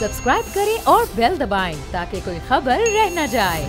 Subscribe करें और bell दबाएं ताकि कोई खबर रह न जाए।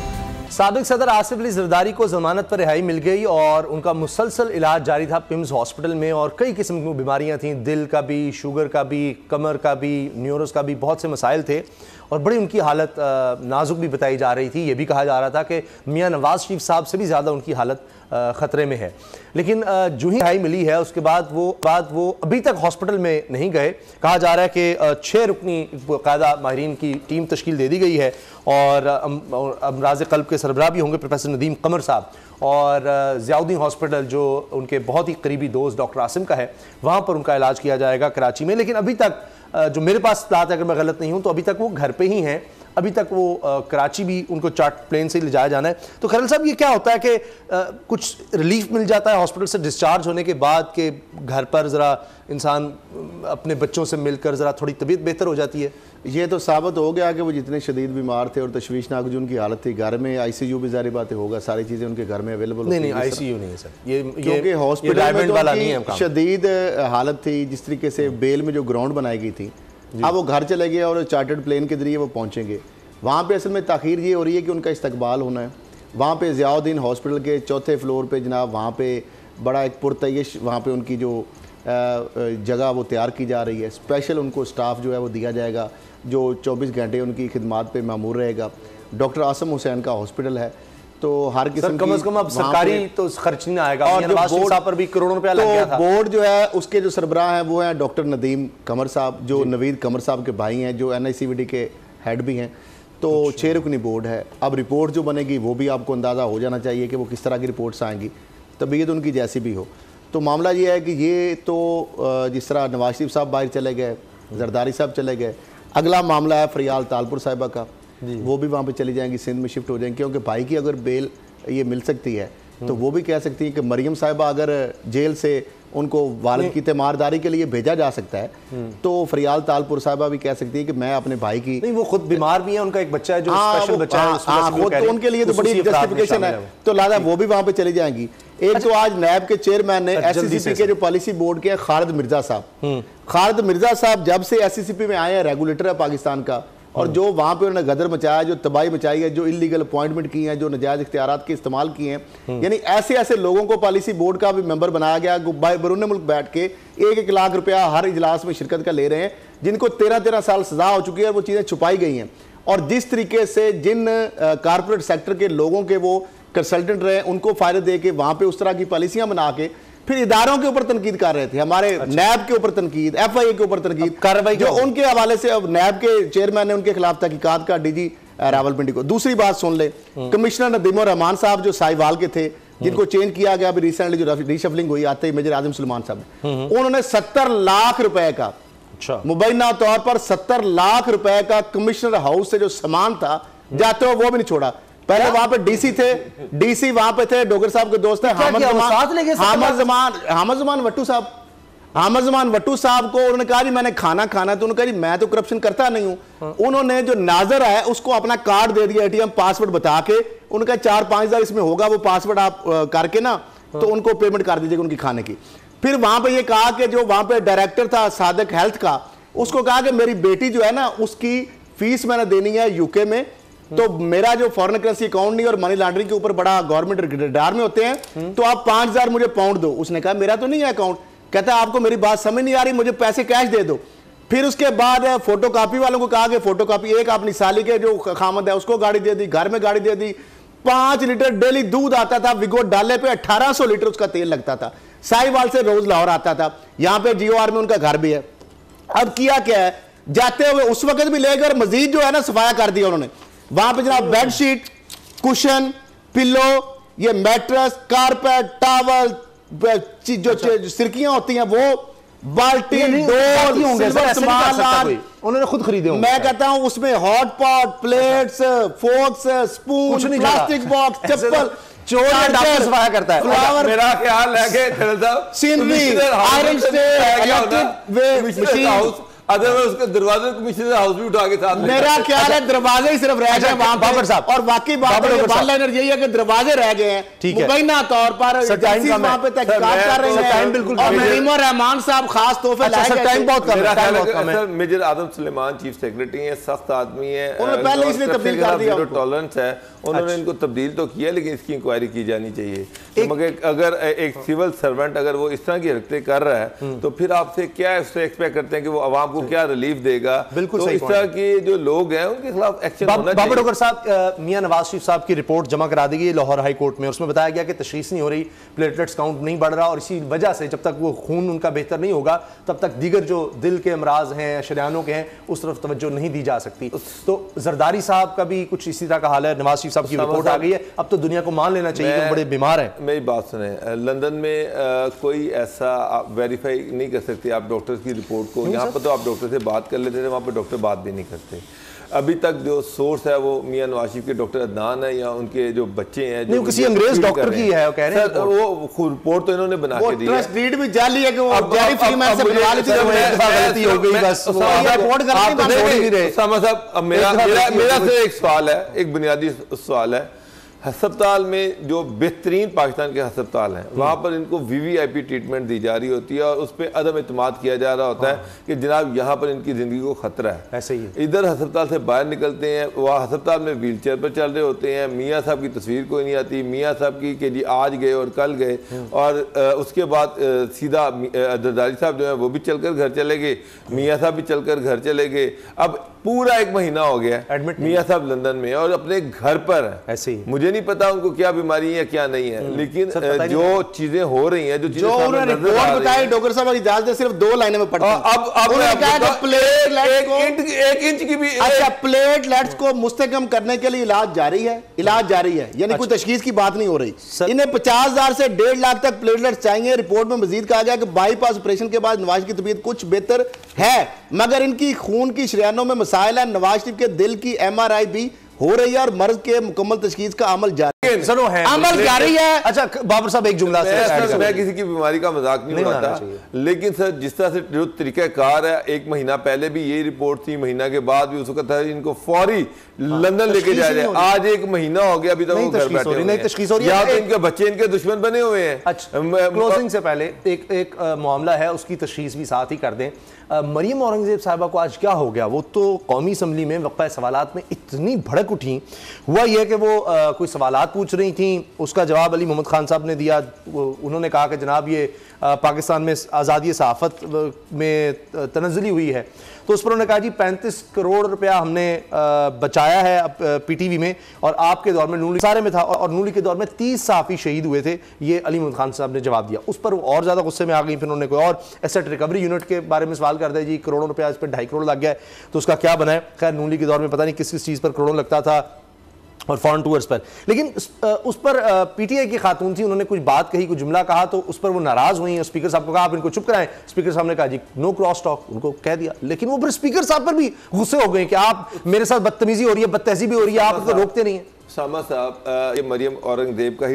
साबिक सदर आसिफ अली जरदारी को जमानत पर रिहाई मिल गई और उनका मुसलसल इलाज जारी था पिम्स हॉस्पिटल में और कई किस्म की बीमारियां थीं, दिल का भी, शुगर का भी, कमर का भी, न्यूरोस का भी, बहुत से मसाइल थे और बड़ी उनकी हालत नाजुक भी बताई जा रही थी। ये भी कहा जा रहा था कि मियां नवाज शरीफ साहब से भी ज़्यादा उनकी हालत ख़तरे में है। लेकिन जो ही रिहाई मिली है उसके बाद वो अभी तक हॉस्पिटल में नहीं गए। कहा जा रहा है कि 6 रुकनी कायदा माहिरीन की टीम तश्कील दे दी गई है और अमराज क़ल्ब के सरबराह भी होंगे प्रोफेसर नदीम कमर साहब और ज़ियाउद्दीन हॉस्पिटल जो उनके बहुत ही करीबी दोस्त डॉक्टर आसिम का है, वहाँ पर उनका इलाज किया जाएगा कराची में। लेकिन अभी तक जो मेरे पास बात है, अगर मैं गलत नहीं हूँ, तो अभी तक वो घर पे ही हैं। अभी तक वो कराची भी उनको चार्ट प्लेन से ले जाया जाना है। तो खरल साहब, ये क्या होता है कि कुछ रिलीफ मिल जाता है हॉस्पिटल से डिस्चार्ज होने के बाद के घर पर ज़रा इंसान अपने बच्चों से मिलकर ज़रा थोड़ी तबीयत बेहतर हो जाती है? ये तो साबित हो गया कि वो जितने शदीद बीमार थे और तशवीशनाक जो उनकी हालत थी, घर में आईसीयू भी ज़ाहिर बात होगा, सारी चीज़ें उनके घर में अवेलेबल नहीं, आईसीयू नहीं है सर, ये क्योंकि हॉस्पिटल में वाला नहीं है। शदीद हालत थी। जिस तरीके से बेल में जो ग्राउंड बनाई गई थी, अब वो घर चले गए और चार्टर्ड प्लेन के जरिए वो पहुँचेंगे। वहाँ पे असल में ताख़ीर ये हो रही है कि उनका इस्तकबाल होना है। वहाँ पे ज़ियाउद्दीन हॉस्पिटल के 4थे फ्लोर पे जनाब, वहाँ पे बड़ा एक पुरतयश वहाँ पे उनकी जो जगह वो तैयार की जा रही है। स्पेशल उनको स्टाफ जो है वो दिया जाएगा जो 24 घंटे उनकी खिदमात पे मामूर रहेगा। डॉक्टर आसम हुसैन का हॉस्पिटल है, तो हर किस्म कम से कम अब सरकारी तो खर्च नहीं आएगा और नवाज शरीफ साहब पर भी करोड़ों रुपया लग गया था। बोर्ड जो है उसके जो सरबराह हैं वो हैं डॉक्टर नदीम कमर साहब, जो नवीद कमर साहब के भाई हैं, जो NICVD के हेड भी हैं। तो 6 रुकनी बोर्ड है। अब रिपोर्ट जो बनेगी वो भी आपको अंदाज़ा हो जाना चाहिए कि वो किस तरह की रिपोर्ट्स आएंगी, तबीयत उनकी जैसी भी हो। तो मामला ये है कि ये तो जिस तरह नवाज शरीफ साहब बाहर चले गए, जरदारी साहब चले गए, अगला मामला है फरियाल तालपुर साहिबा का, वो भी वहाँ पे चली जाएंगी, सिंध में शिफ्ट हो जाएंगी। क्योंकि भाई की अगर बेल ये मिल सकती है तो वो भी कह सकती है कि मरियम साहिबा अगर जेल से उनको वालिद की तीमारदारी के लिए भेजा जा सकता है, तो फरियाल तालपुर साहिबा भी कह सकती है कि मैं अपने भाई की, नहीं वो खुद बीमार भी है, उनका एक बच्चा है जो स्पेशल बच्चा है, तो उनके लिए तो बड़ी जस्टिफिकेशन है, तो लिहाजा वो भी वहाँ पे चली जाएंगी। एक तो आज नैब के चेयरमैन ने SCCP के जो पॉलिसी बोर्ड के खालिद मिर्जा साहब, खालिद मिर्जा साहब जब से SCCP में आए हैं, रेगुलेटर है पाकिस्तान का, और जो वहाँ पे उन्होंने गदर मचाया, जो तबाही मचाई है, जो इलीगल अपॉइंटमेंट की हैं, जो नाजायज इख्तियारात के इस्तेमाल किए हैं, यानी ऐसे ऐसे लोगों को पॉलिसी बोर्ड का भी मेंबर बनाया गया, बैरून मुल्क बैठ के 1-1 लाख रुपया हर इजलास में शिरकत का ले रहे हैं, जिनको 13-13 साल सजा हो चुकी है और वो चीज़ें छुपाई गई हैं। और जिस तरीके से जिन कारपोरेट सेक्टर के लोगों के वो कंसल्टेंट रहे, उनको फ़ायदे दे के वहाँ पर उस तरह की पॉलिसियाँ बना के फिर इदारों के ऊपर तनकीद कर रहे थे, हमारे नैब के ऊपर तनकीद, FIA के ऊपर तनकीद, कार्रवाई जो उनके हवाले से अब नैब के चेयरमैन ने उनके खिलाफ तहकीकात का DG रावलपिंडी को। दूसरी बात सुन ले, कमिश्नर नदीमुर रहमान साहब जो साहिवाल के थे, जिनको चेंज किया गया अभी रिसेंटली, जो रिशफलिंग हुई आते ही मेजर आजम सुलेमान साहब, उन्होंने 70 लाख रुपए का मुबैना तौर पर 70 लाख रुपए का कमिश्नर हाउस से जो सामान था जाते हुए वो भी नहीं छोड़ा। पहले वहां पे DC वहां पे थे, डोगर साहब के दोस्त हैं, हामद जमान वट्टू साहब, हामद जमान वट्टू साहब को उन्होंने कहा जी मैंने खाना खाना, तो उन्होंने कहा जी मैं तो करप्शन करता नहीं हूं। उन्होंने जो नाजर है उसको अपना कार्ड दे दिया, ATM पासवर्ड बता के, उनका 4-5 हज़ार इसमें होगा, वो पासवर्ड आप करके ना तो उनको पेमेंट कर दीजिएगा उनकी खाने की। फिर वहां पे ये कहा कि जो वहां पे डायरेक्टर था सादिक हेल्थ का, उसको कहा कि मेरी बेटी जो है ना उसकी फीस मैंने देनी है UK में, तो मेरा जो फॉरेन करेंसी अकाउंट नहीं और मनी लॉन्ड्रिंग के ऊपर बड़ा गवर्नमेंट रडार में होते हैं, तो आप 5000 मुझे पाउंड दो। उसने कहा मेरा तो नहीं है अकाउंट। कहता है आपको मेरी बात समझ नहीं आ रही, मुझे पैसे कैश दे दो। फिर उसके बाद फोटोकॉपी वालों को कहा कि फोटोकॉपी, एक अपनी साली के जो खामद है उसको गाड़ी दे दी, घर में गाड़ी दे दी, 5 लीटर डेली दूध आता था, विगो डाले पे 1800 लीटर उसका तेल लगता था, साहिवाल से रोज लाहौर आता था, यहाँ पे GOR में उनका घर भी है। अब किया क्या है, जाते हुए उस वक्त भी लेकर मजीद जो है ना सफाया कर दिया उन्होंने। वहां पे जनाब बेडशीट, कुशन, पिलो, ये मैट्रेस, कारपेट, टावल, जो सिरकियां होती हैं वो, बाल्टी, डोल, सिल्वर सामान उन्होंने खुद खरीदे होंगे। मैं कहता हूं उसमें hot pot, plates, forks, spoon, plastic box, chappal, doctor सफाया करता है। फ्लावर, मेरा ख्याल है कि सीनरी, आयरन स्टेल, इलेक्ट्रिक वे मशीन, अदरवाइज उसके दरवाजे कमिश्नर हाउस भी उठा के साथ मेरा ख्याल है दरवाजे ही सिर्फ रह गए वहां बाबर साहब, और बाकी बात यही है कि दरवाजे रह गए हैं। ठीक है, मुबैना तौर पर वहां पे तहकीकात कर रहे हैं बिल्कुल, और नईम रहमान साहब खास तोहफे लाए। टाइम बहुत कम है। सर मेजर आदम सुलेमान चीफ सेक्रेटरी हैं, सख्त आदमी है, उन्होंने पहले इसलिए तब्दील कर दिया, टॉलरेंस है, उन्होंने इनको तब्दील तो किया लेकिन इसकी इंक्वायरी की जानी चाहिए। मगर अगर एक सिविल सर्वेंट अगर वो इस तरह की हरकतें कर रहा है तो फिर आपसे क्या उससे एक्सपेक्ट करते हैं कि वो आवाम को क्या रिलीफ देगा? बिल्कुल तो सही इस तरह के जो लोग हैं उनके खिलाफ एक्शन होना चाहिए। बाबर डॉक्टर साहब, मियां नवाज शरीफ साहब की रिपोर्ट जमा करा दी गई लाहौर हाई कोर्ट में, उसमें बताया गया कि तशखीस नहीं हो रही, प्लेटलेट्स काउंट नहीं बढ़ रहा और इसी वजह से जब तक वो खून उनका बेहतर नहीं होगा तब तक दीगर जो दिल के अमराज हैं, शरियानों के हैं, उस तरफ तवज्जो नहीं दी जा सकती। तो जरदारी साहब का भी कुछ इसी तरह का हाल है, नवाज शरीफ साहब की रिपोर्ट आ गई है, अब तो दुनिया को मान लेना चाहिए कि बड़े बीमार हैं। मेरी बात सुने, लंदन में कोई ऐसा वेरीफाई नहीं कर सकते आप डॉक्टर्स की रिपोर्ट को। यहाँ पर तो आप डॉक्टर से बात कर लेते थे, वहाँ पर डॉक्टर बात भी नहीं करते। अभी तक जो सोर्स है वो मियां नवाज शरीफ के डॉक्टर अदनान है या उनके जो बच्चे हैं जो किसी अंग्रेज डॉक्टर की है, वो कह रहे हैं वो रिपोर्ट तो इन्होंने बना के दी है। ट्रस्ट डीड भी जाली है कि वो जेरी फ्रीमैन से बनवा लेते थे, गलती हो गई बस, रिपोर्ट करते नहीं रहे। साहब अब मेरा से एक सवाल है, एक बुनियादी सवाल है, हस्पताल में जो बेहतरीन पाकिस्तान के हस्पताल हैं वहाँ पर इनको वीवीआईपी ट्रीटमेंट दी जा रही होती है और उस पर अदम इत्मीनाद किया जा रहा होता है कि जनाब यहाँ पर इनकी ज़िंदगी को ख़तरा है। ऐसे ही इधर हस्पताल से बाहर निकलते हैं, वहाँ हस्पताल में व्हील चेयर पर चल रहे होते हैं, मियाँ साहब की तस्वीर कोई नहीं आती, मियाँ साहब की कि जी आज गए और कल गए, और उसके बाद सीधा जरदारी साहब जो है वो भी चलकर घर चले गए, मियाँ साहब भी चलकर घर चले गए। अब पूरा 1 महीना हो गया एडमिट मियाँ साहब लंदन में और अपने घर पर है। ऐसे ही मुझे नहीं पता उनको क्या बीमारी है क्या नहीं है, लेकिन जो चीजें हो रही हैं, जो उन्होंने रिपोर्ट बताई, डॉक्टर साहब इजाजत सिर्फ 2 लाइनों में पढ़ते हैं। अब एक इंच की भी अच्छा प्लेटलेट्स को मुस्तकम करने के लिए इलाज जारी है, यानी कोई तशखीस की बात नहीं हो रही। इन्हें 50,000 से 1.5 लाख तक प्लेटलेट्स चाहिए। रिपोर्ट में मजीद कहा गया कि बाईपास ऑपरेशन के बाद नवाज की तबीयत कुछ बेहतर है, मगर इनकी खून की शरियानों में मसाइल है। नवाज शरीफ के दिल की MRI भी हो रही है और मर्ज के मुकम्मल तशखीस का अमल जारी है, अमल जारी है। अच्छा बाबर साहब एक जुमला से, मैं किसी की बीमारी का मजाक नहीं उड़ाता, लेकिन सर जिस तरह से जो तरीकाकार है, 1 महीना पहले भी यही रिपोर्ट थी, महीना के बाद भी उस वक्त था इनको फौरी लंदन लेके जाया जाए। आज 1 महीना हो गया अभी तक वो घर बैठे, या तो इनके बच्चे इनके दुश्मन बने हुए हैं। अच्छा क्लोजिंग से पहले एक मामला है, उसकी तशखीस भी साथ ही कर दें। मरियम औरंगजेब साहिबा को आज क्या हो गया? वो तो कौमी असम्बली में वक़्फ़ा सवालात में इतनी भड़क उठी, हुआ यह कि वो कोई सवालात पूछ रही थी, उसका जवाब अली मोहम्मद खान साहब ने दिया। उन्होंने कहा कि जनाब ये पाकिस्तान में आज़ादी सहाफ़त में तनज़्ज़ुली हुई है, तो उस पर उन्होंने कहा जी 35 करोड़ रुपया हमने बचाया है PTV में, और आपके दौर में नूली सारे में था और नूली के दौर में 30 सहाफ़ी शहीद हुए थे, ये अली मोहम्मद खान साहब ने जवाब दिया। उस पर वो और ज़्यादा गुस्से में आ गई। फिर उन्होंने कोई और एसेट रिकवरी यूनिट के बारे में सवाल कर दिया, जी करोड़ों रुपया इस पर 2.5 करोड़ लग गया है, तो उसका क्या बना है? खैर नूली के दौर में पता नहीं किस किस चीज़ पर करोड़ों लगता था और फॉरेन टूर्स पर, लेकिन उस पर PTI की खातून थी, उन्होंने कुछ बात कही, कुछ जुमला कहा, तो उस पर वो नाराज़ हुई। स्पीकर साहब को कहा आप इनको चुप कराएं। स्पीकर साहब ने कहा जी नो क्रॉस टॉक, उनको कह दिया। लेकिन वो फिर स्पीकर साहब पर भी गुस्से हो गए कि आप मेरे साथ बदतमीजी हो रही है, बदतहजीबी हो रही है, आप उसको रोकते नहीं है। सामा साहब, ये मरियम औरंगजेब का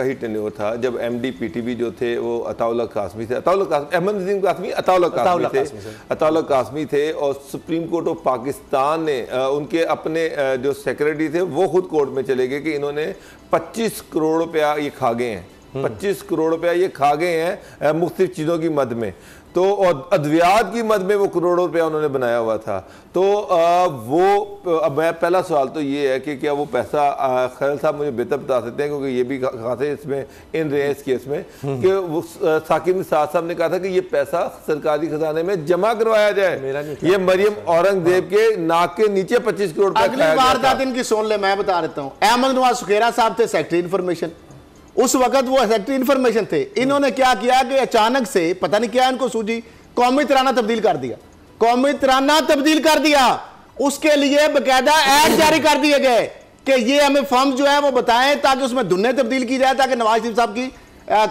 ही टेन्योर था जब MD PTV जो थे वो अताउल्लाह कासमी थे, अहमद नजीम कासमी अताउल्लाह कासमी थे, और सुप्रीम कोर्ट ऑफ पाकिस्तान ने उनके अपने जो सेक्रेटरी थे वो खुद कोर्ट में चले गए कि इन्होंने 25 करोड़ रुपया ये खा गए हैं, 25 करोड़ रुपया ये खा गए हैं मुख्तलिफ चीज़ों की मद में, तो और अद्वियात की मद में वो करोड़ों रुपया उन्होंने बनाया हुआ था। तो अब मैं पहला सवाल तो ये है कि क्या वो पैसा, खैर साहब मुझे बेहतर बता सकते हैं क्योंकि ये भी खासे इसमें इन रहे हैं इस केस में, कि वो साकिब साहब ने कहा था कि ये पैसा सरकारी खजाने में जमा करवाया जाए। ये मरियम औरंगजेब के नाक के नीचे 25 करोड़ रुपया। अगली वारदात इनकी सुन ले, मैं बता देता हूँ। अहमद नवाज सुखेरा साहब थे सेक्रेटरी इन्फॉर्मेशन, उस वक्त वो सेक्रेटरी इन्फॉर्मेशन थे। इन्होंने क्या किया कि अचानक से पता नहीं क्या इनको सूझी, कौमी तराना तब्दील कर दिया, कौमी तराना तब्दील कर दिया। उसके लिए बकायदा ऐड जारी कर दिए गए कि ये हमें फॉर्म जो है वो बताएं ताकि उसमें दुन्ने तब्दील की जाए, ताकि नवाज शरीफ साहब की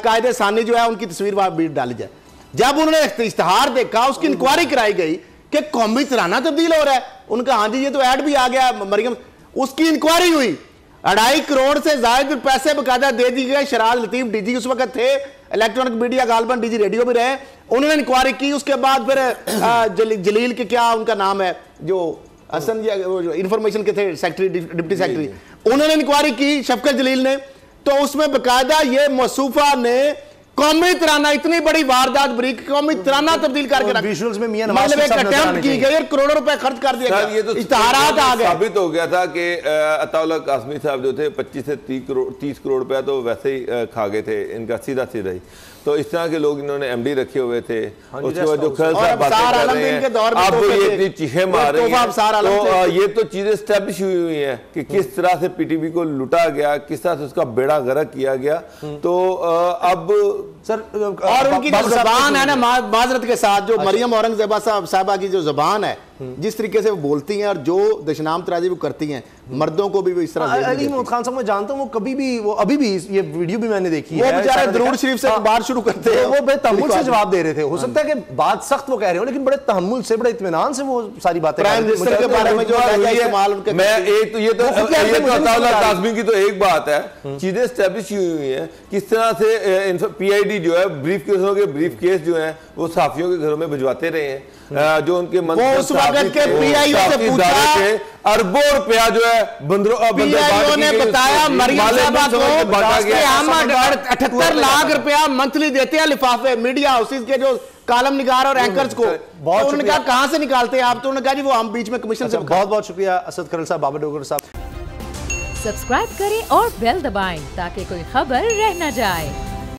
कायदे सानी जो है उनकी तस्वीर वहां डाली जाए। जब उन्होंने इश्तिहार देखा, उसकी इंक्वायरी कराई गई कि कौमी तराना तब्दील हो रहा है, उनका हाँ जी ये तो ऐड भी आ गया मरियम, उसकी इंक्वायरी हुई, 2.5 करोड़ से ज्यादा पैसे बकायदा दे दिए गए। शराज लतीफ DG उस वक्त थे, इलेक्ट्रॉनिक मीडिया गालबन डीजी रेडियो भी रहे, उन्होंने इंक्वायरी की। उसके बाद फिर जलील के क्या उनका नाम है जो हसन इंफॉर्मेशन के थे सेक्रेटरी, डिप्टी सेक्रेटरी, उन्होंने इंक्वायरी की शफकत जलील ने। तो उसमें बकायदा ये मसूफा ने कौमी तराना, इतनी बड़ी वारदात बरीक कौमी तराना तब्दील करके रखा। विजुअल्स में मियां नवाज मतलब एक अटेम्प्ट की गई और करोड़ों रुपए खर्च कर दिया गया। ये तो इश्तिहारात आ गए। साबित हो गया था कि अताउल्लाह कासमी साहब जो थे 25 से 30 करोड़ रुपया तो वैसे ही खा गए थे इनका सीधा ही। तो इस तरह के लोग इन्होंने एमडी रखे हुए थे। उसके बाद जो खैर साहब बातें कर रहे हैं, अब ये इतनी चीखें मार रही हैं, तो ये तो चीजें स्टैब्लिश हुई हैं कि किस तरह से पीटीपी को लुटा गया, किस तरह से उसका बेड़ा गर्क किया गया। तो अब सर और उनकी जो जबान है ना, माजरत के साथ जो मरियम औरंगजेबा साहबा की जो जबान है, जिस तरीके से वो बोलती हैं और जो दशनाम तराजी वो करती हैं, मर्दों को भी वो इस तरह अली महमूद खान साहब मैं जानता हूँ, वो कभी भी वो अभी भी ये वीडियो भी मैंने देखी है, वो बेचारे दरूद शरीफ से बात शुरू करते हैं, वो बड़े तहम्मुल से जवाब दे रहे थे। हो सकता है कि बात सख्त वो कह रहे हो, लेकिन बड़े तहम्मुल से, बड़े इत्मीनान से वो सारी बातें। प्राइम मिनिस्टर के बारे में जो इस्तेमाल उनके, मैं एक तो ये तो अताउल्लाह कासमी की तो एक बात है, चीजें स्टैब्लिश हुई हैं किस तरह से पीआईडी जो है ब्रीफ केस जो है वो साफियों के घरों में भिजवाते रहे हैं। जो उनके उस वक्त के पीआईओ से पूछा, अरबों रुपया जो है पीआईओ ने बताया मरियम साहबा को 78 लाख रुपया मंथली देते हैं लिफाफे मीडिया हाउसेज के जो कालम निगार और एंकर्स को। तो उन्होंने कहा कहां से निकालते हैं आप? तो उन्होंने कहा जी वो हम बीच में कमीशन से। बहुत बहुत शुक्रिया असद खरल साहब, बाबर डोगर साहब। सब्सक्राइब करें और बेल दबाएं ताकि कोई खबर रह न जाए।